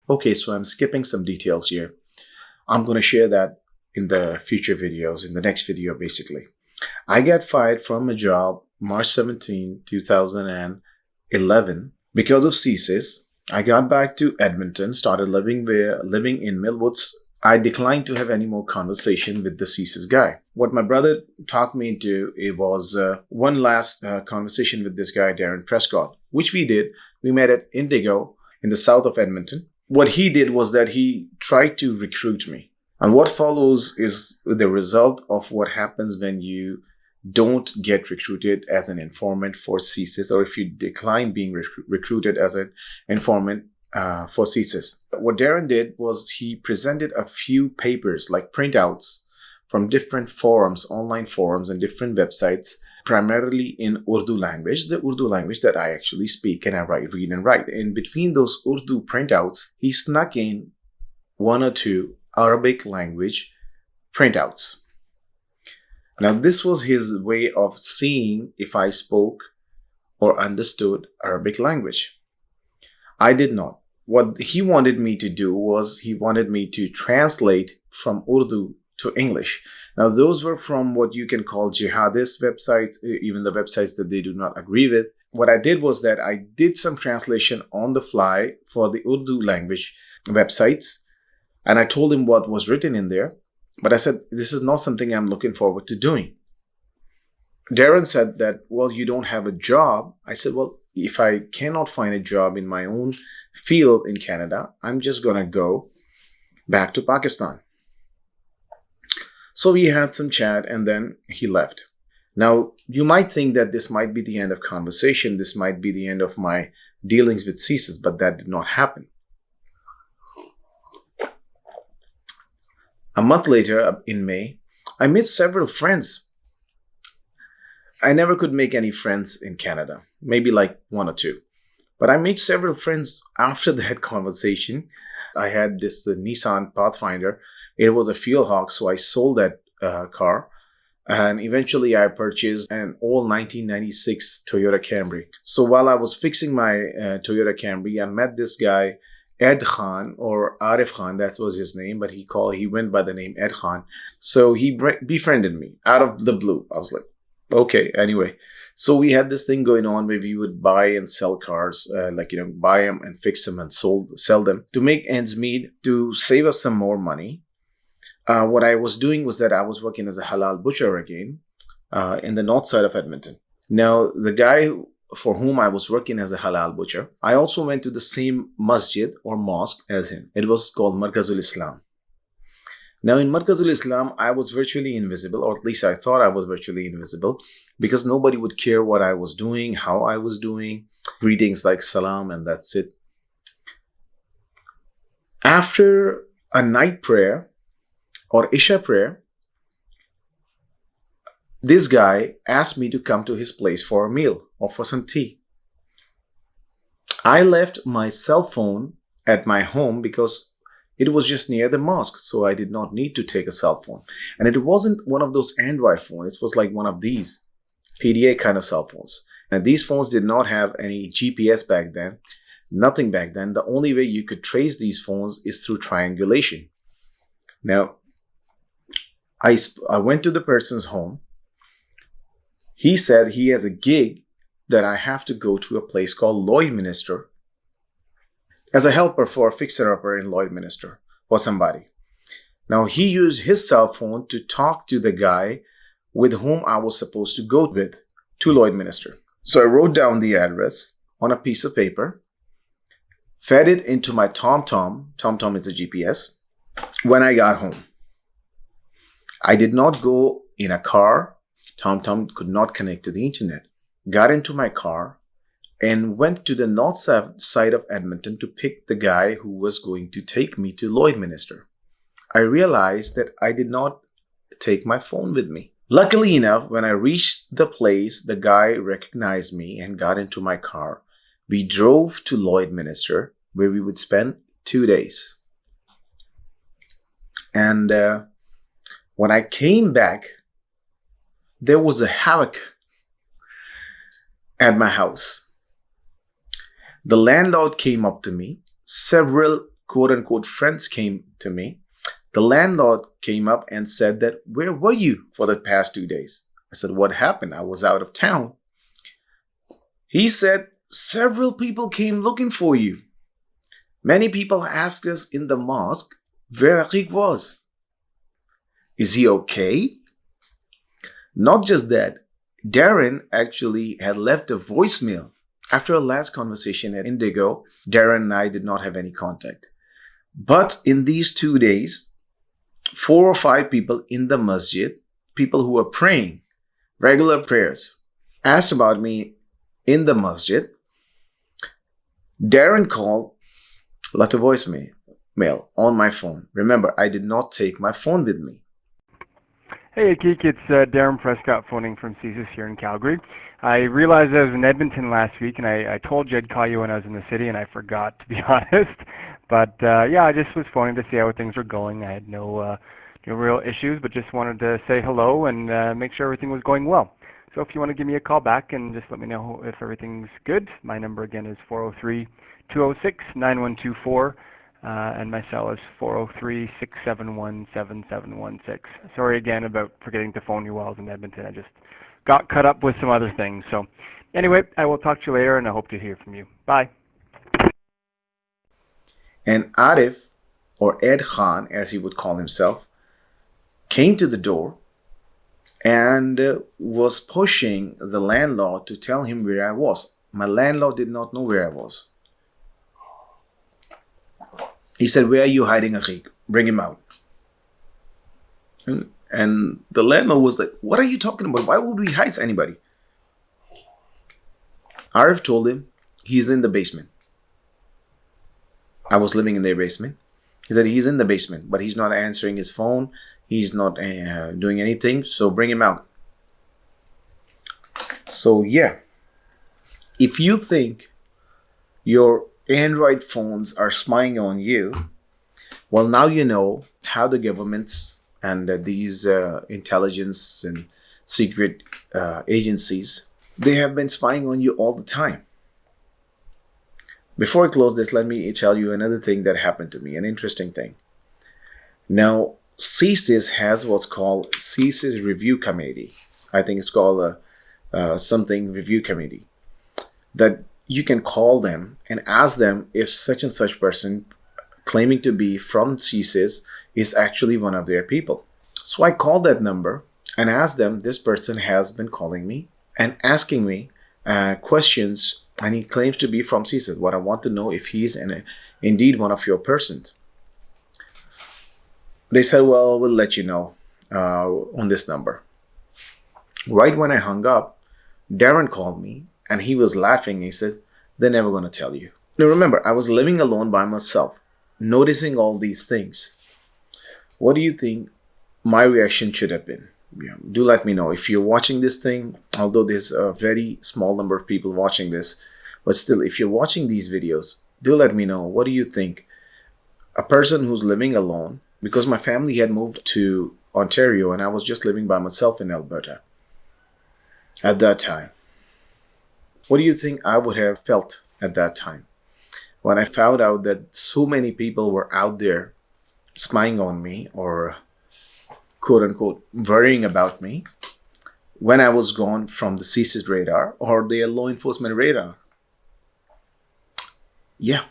Okay, so I'm skipping some details here. I'm going to share that in the future videos, in the next video basically. I got fired from a job March 17, 2011 because of CSIS. I got back to Edmonton, started living in Millwoods. I declined to have any more conversation with the CSIS guy. What my brother talked me into, it was one last conversation with this guy, Darren Prescott, which we did. We met at Indigo in the south of Edmonton. What he did was that he tried to recruit me. And what follows is the result of what happens when you don't get recruited as an informant for CSIS, or if you decline being recruited as an informant for CSIS. What Darren did was he presented a few papers, like printouts from different forums, online forums and different websites, primarily in Urdu language, the Urdu language that I actually speak and I read and write. In between those Urdu printouts, he snuck in one or two Arabic language printouts. Now, this was his way of seeing if I spoke or understood Arabic language. I did not. What he wanted me to do was he wanted me to translate from Urdu to English. Now, those were from what you can call jihadist websites, even the websites that they do not agree with. What I did was that I did some translation on the fly for the Urdu language websites, and I told him what was written in there. But I said, this is not something I'm looking forward to doing. Darren said that, well, you don't have a job. I said, well, if I cannot find a job in my own field in Canada, I'm just going to go back to Pakistan. So we had some chat and then he left. Now, you might think that this might be the end of conversation. This might be the end of my dealings with CSIS, but that did not happen. A month later, in May, I made several friends. I never could make any friends in Canada, maybe like one or two. But I made several friends after that conversation. I had this Nissan Pathfinder. It was a Fuel Hawk, so I sold that car. And eventually I purchased an old 1996 Toyota Camry. So while I was fixing my Toyota Camry, I met this guy, Ed Khan, or Arif Khan, that was his name, but he went by the name Ed Khan. So he befriended me out of the blue. I was like, okay, anyway. So we had this thing going on where we would buy and sell cars, buy them and fix them and sell them to make ends meet, to save up some more money. What I was doing was that I was working as a halal butcher again in the north side of Edmonton. Now, the guy for whom I was working as a halal butcher, I also went to the same masjid or mosque as him. It was called Markazul Islam. Now, in Markazul Islam, I was virtually invisible, or at least I thought I was virtually invisible, because nobody would care what I was doing, how I was doing, greetings like salam, and that's it. After a night prayer, or Isha prayer, this guy asked me to come to his place for a meal or for some tea. I left my cell phone at my home because it was just near the mosque, so I did not need to take a cell phone. And it wasn't one of those Android phones. It was like one of these PDA kind of cell phones. And these phones did not have any GPS back then, nothing back then. The only way you could trace these phones is through triangulation. Now, I went to the person's home. He said he has a gig that I have to go to a place called Lloydminster as a helper for a fixer-upper in Lloydminster for somebody. Now, he used his cell phone to talk to the guy with whom I was supposed to go with to Lloydminster. So I wrote down the address on a piece of paper, fed it into my TomTom. TomTom is a GPS. When I got home, I did not go in a car. TomTom could not connect to the internet. Got into my car and went to the north side of Edmonton to pick the guy who was going to take me to Lloydminster. I realized that I did not take my phone with me. Luckily enough, when I reached the place, the guy recognized me and got into my car. We drove to Lloydminster, where we would spend 2 days. And when I came back, there was a havoc at my house. The landlord came up to me. Several quote unquote friends came to me. The landlord came up and said that, where were you for the past 2 days? I said, what happened? I was out of town. He said, several people came looking for you. Many people asked us in the mosque where Aqiq was. Is he okay? Not just that, Darren actually had left a voicemail. After our last conversation at Indigo, Darren and I did not have any contact. But in these 2 days, 4 or 5 people in the masjid, people who were praying, regular prayers, asked about me in the masjid. Darren called, left a voicemail on my phone. Remember, I did not take my phone with me. Hey Aqiq, it's Darren Prescott phoning from CSIS here in Calgary. I realized I was in Edmonton last week, and I told you I'd call you when I was in the city, and I forgot, to be honest. But yeah, I just was phoning to see how things were going. I had no real issues, but just wanted to say hello and make sure everything was going well. So if you want to give me a call back and just let me know if everything's good, my number again is 403-206-9124. And my cell is 403-671-7716. Sorry again about forgetting to phone you while I was in Edmonton. I just got caught up with some other things. So anyway, I will talk to you later, and I hope to hear from you. Bye. And Arif, or Ed Khan, as he would call himself, came to the door and was pushing the landlord to tell him where I was. My landlord did not know where I was. He said, where are you hiding, Aqiq? Bring him out. And the landlord was like, what are you talking about? Why would we hide anybody? Arif told him, he's in the basement. I was living in their basement. He said, he's in the basement, but he's not answering his phone. He's not doing anything, so bring him out. So yeah, if you think your Android phones are spying on you, well, now you know how the governments and these intelligence and secret agencies, they have been spying on you all the time. Before I close this, let me tell you another thing that happened to me, an interesting thing. Now, CSIS has what's called CSIS Review Committee. I think it's called something Review Committee. That you can call them and ask them if such and such person claiming to be from CSIS is actually one of their people. So I called that number and asked them, this person has been calling me and asking me questions, and he claims to be from CSIS. What I want to know if he's indeed one of your persons. They said, well, we'll let you know on this number. Right when I hung up, Darren called me and he was laughing. He said, they're never going to tell you. Now remember, I was living alone by myself, noticing all these things. What do you think my reaction should have been? Do let me know. If you're watching this thing, although there's a very small number of people watching this, but still, if you're watching these videos, do let me know. What do you think? A person who's living alone, because my family had moved to Ontario and I was just living by myself in Alberta at that time. What do you think I would have felt at that time when I found out that so many people were out there spying on me or quote unquote worrying about me when I was gone from the CSIS radar or the law enforcement radar? Yeah.